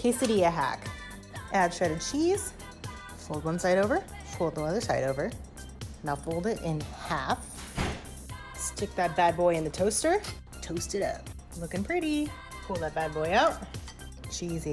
quesadilla hack. Add shredded cheese, fold one side over, fold the other side over. Now fold it in half. Stick that bad boy in the toaster, toast it up. Looking pretty. Pull that bad boy out. Cheesy.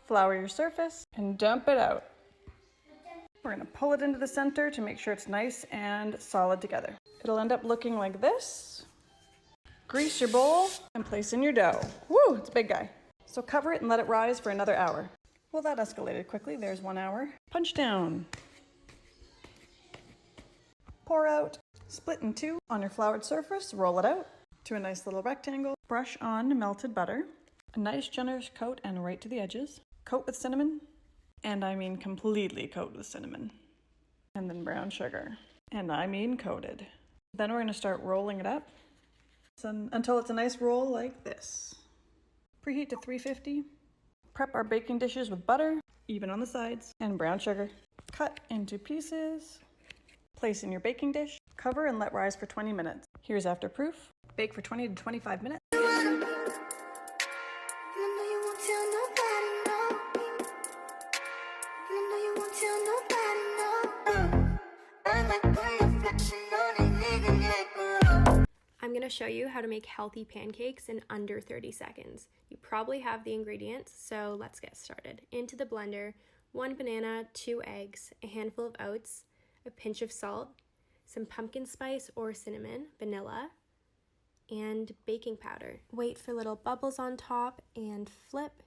Flour your surface and dump it out. We're gonna pull it into the center to make sure it's nice and solid together. It'll end up looking like this. Grease your bowl and place in your dough. Woo, it's a big guy. So cover it and let it rise for another hour. Well, that escalated quickly. There's 1 hour. Punch down. Pour out. Split in two on your floured surface. Roll it out to a nice little rectangle. Brush on melted butter. A nice generous coat and right to the edges. Coat with cinnamon, and I mean completely coat with cinnamon. And then brown sugar, and I mean coated. Then we're gonna start rolling it up until it's a nice roll like this. Preheat to 350. Prep our baking dishes with butter, even on the sides, and brown sugar. Cut into pieces. Place in your baking dish. Cover and let rise for 20 minutes. Here's after proof. Bake for 20 to 25 minutes. I'm going to show you how to make healthy pancakes in under 30 seconds. You probably have the ingredients, so let's get started. Into the blender, 1 banana, 2 eggs, a handful of oats, a pinch of salt, some pumpkin spice or cinnamon, vanilla, and baking powder. Wait for little bubbles on top and flip.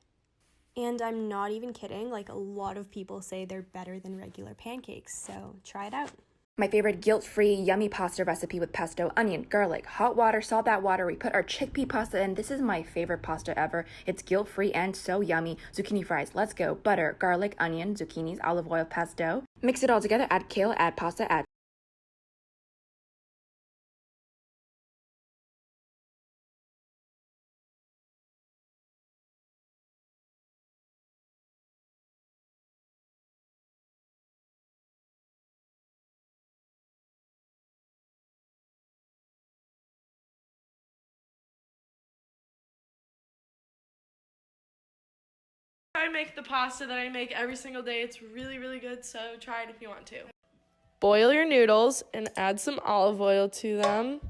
And I'm not even kidding, like a lot of people say they're better than regular pancakes, so try it out. My favorite guilt-free, yummy pasta recipe with pesto, onion, garlic, hot water, salt that water. We put our chickpea pasta in. This is my favorite pasta ever. It's guilt-free and so yummy. Zucchini fries. Let's go. Butter, garlic, onion, zucchinis, olive oil, pesto. Mix it all together. Add kale, add pasta, add I make the pasta that I make every single day. It's really, really good, so try it if you want to. Boil your noodles and add some olive oil to them.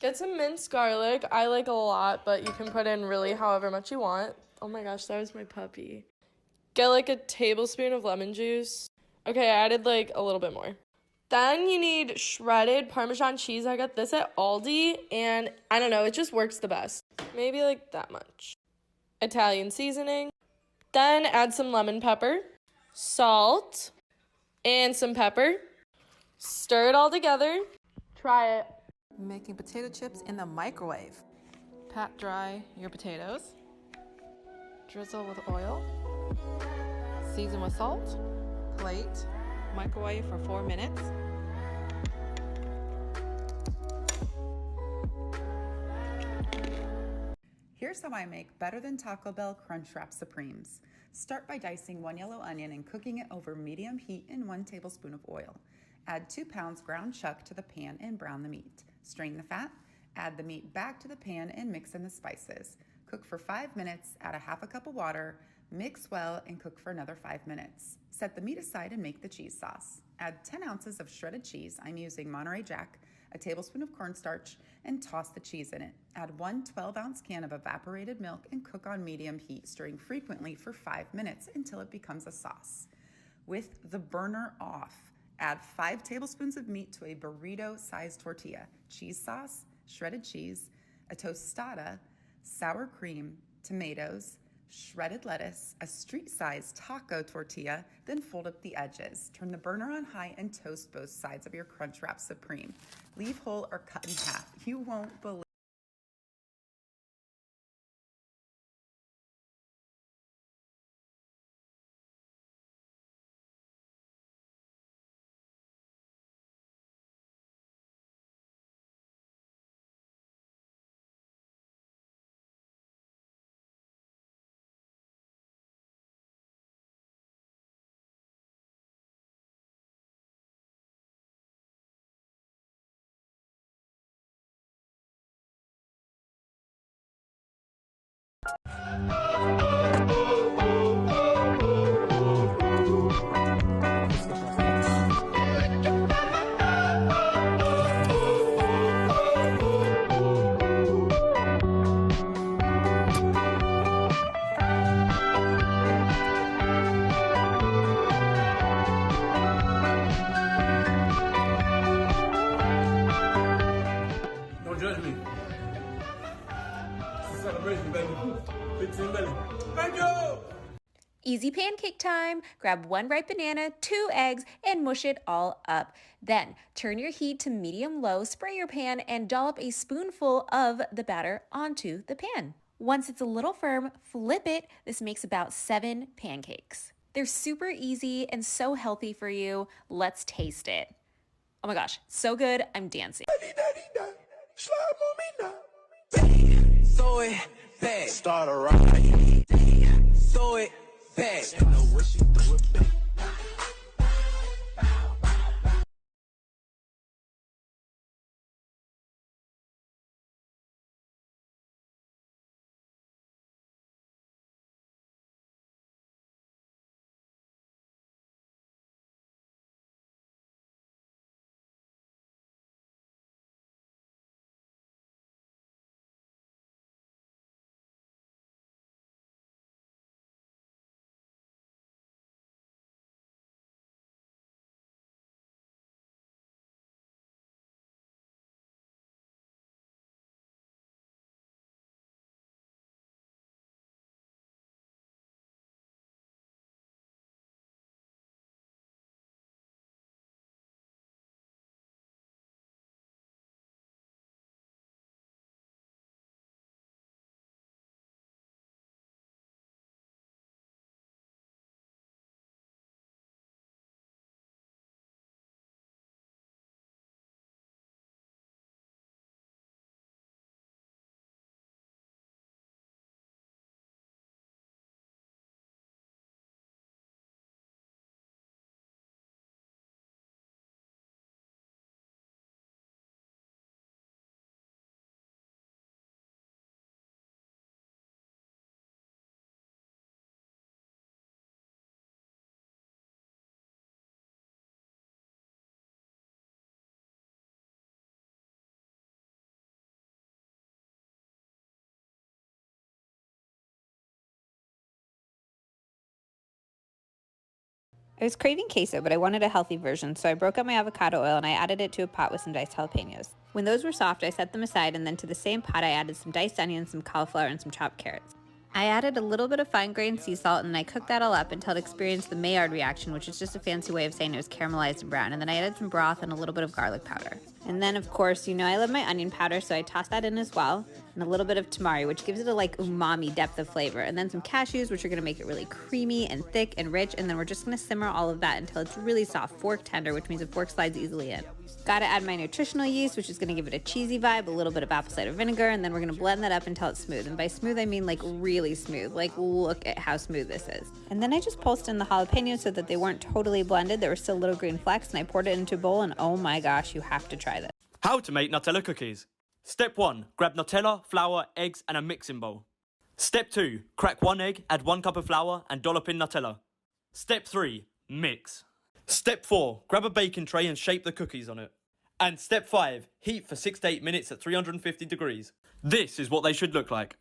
Get some minced garlic. I like a lot, but you can put in really however much you want. Oh my gosh, that was my puppy. Get like a tablespoon of lemon juice. Okay, I added like a little bit more. Then you need shredded Parmesan cheese. I got this at Aldi, and I don't know, it just works the best. Maybe like that much. Italian seasoning. Then add some lemon pepper, salt, and some pepper. Stir it all together. Try it. Making potato chips in the microwave. Pat dry your potatoes. Drizzle with oil. Season with salt. Plate. Microwave for 4 minutes. Here's how I make better than Taco Bell Crunchwrap Supremes. Start by dicing 1 yellow onion and cooking it over medium heat in 1 tablespoon of oil. Add 2 pounds ground chuck to the pan and brown the meat. Strain the fat, add the meat back to the pan and mix in the spices. Cook for 5 minutes, add a half a cup of water, mix well, and cook for another 5 minutes. Set the meat aside and make the cheese sauce. Add 10 ounces of shredded cheese, I'm using Monterey Jack, a tablespoon of cornstarch, and toss the cheese in it. Add 1 12-ounce can of evaporated milk and cook on medium heat, stirring frequently for 5 minutes until it becomes a sauce. With the burner off, add 5 tablespoons of meat to a burrito-sized tortilla, cheese sauce, shredded cheese, a tostada, sour cream, tomatoes, shredded lettuce, a street-sized taco tortilla, then fold up the edges. Turn the burner on high and toast both sides of your Crunchwrap Supreme. Leave whole or cut in half. You won't believe Don't judge me. It's a celebration, baby. 15 million. Thank you! Easy pancake time. Grab 1 ripe banana, 2 eggs, and mush it all up. Then turn your heat to medium-low, spray your pan, and dollop a spoonful of the batter onto the pan. Once it's a little firm, flip it. This makes about 7 pancakes. They're super easy and so healthy for you. Let's taste it. Oh my gosh, so good, I'm dancing. Throw it back. Start a ride. Throw it back. I was craving queso, but I wanted a healthy version, so I broke up my avocado oil and I added it to a pot with some diced jalapenos. When those were soft, I set them aside, and then to the same pot I added some diced onions, some cauliflower, and some chopped carrots. I added a little bit of fine-grained sea salt, and I cooked that all up until it experienced the Maillard reaction, which is just a fancy way of saying it was caramelized and brown, and then I added some broth and a little bit of garlic powder. And then, of course, you know I love my onion powder, so I tossed that in as well, and a little bit of tamari, which gives it a umami depth of flavor, and then some cashews, which are going to make it really creamy and thick and rich, and then we're just going to simmer all of that until it's really soft, fork tender, which means the fork slides easily in. Gotta add my nutritional yeast, which is going to give it a cheesy vibe, a little bit of apple cider vinegar, and then we're going to blend that up until it's smooth. And by smooth, I mean really smooth. Look at how smooth this is. And then I just pulsed in the jalapenos so that they weren't totally blended. There were still little green flecks, and I poured it into a bowl, and oh my gosh, you have to try this. How to make Nutella cookies. Step 1. Grab Nutella, flour, eggs, and a mixing bowl. Step 2. Crack 1 egg, add 1 cup of flour, and dollop in Nutella. Step 3. Mix. Step 4. Grab a baking tray and shape the cookies on it. And step 5, heat for 6 to 8 minutes at 350 degrees. This is what they should look like.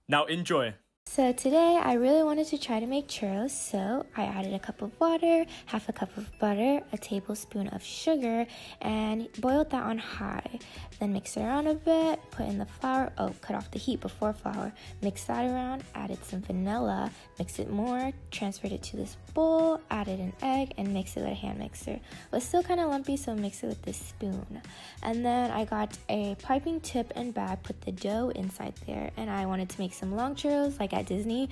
Now enjoy. So today I really wanted to try to make churros, so I added a cup of water, half a cup of butter, a tablespoon of sugar, and boiled that on high. Then mix it around a bit, put in the flour, cut off the heat before flour, mix that around, added some vanilla, mix it more, transferred it to this bowl, added an egg, and mixed it with a hand mixer. It was still kind of lumpy, so mix it with this spoon. And then I got a piping tip and bag, put the dough inside there, and I wanted to make some long churros like at Disney.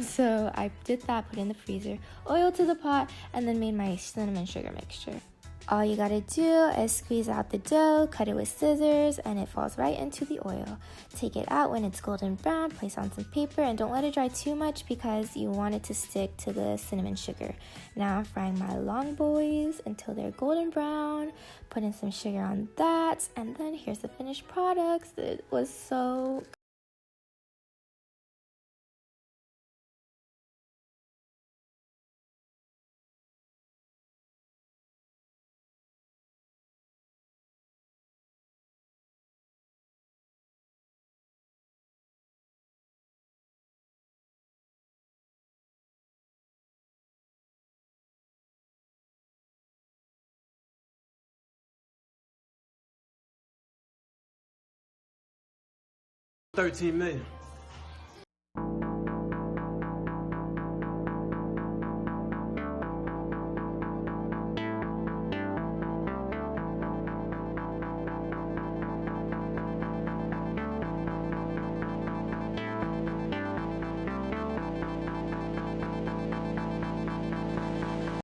So I did that, put it in the freezer, oil to the pot, and then made my cinnamon sugar mixture. All you gotta do is squeeze out the dough, cut it with scissors, and it falls right into the oil. Take it out when it's golden brown, place on some paper, and don't let it dry too much because you want it to stick to the cinnamon sugar. Now I'm frying my long boys until they're golden brown, putting some sugar on that, and then here's the finished product. It was so $13 million.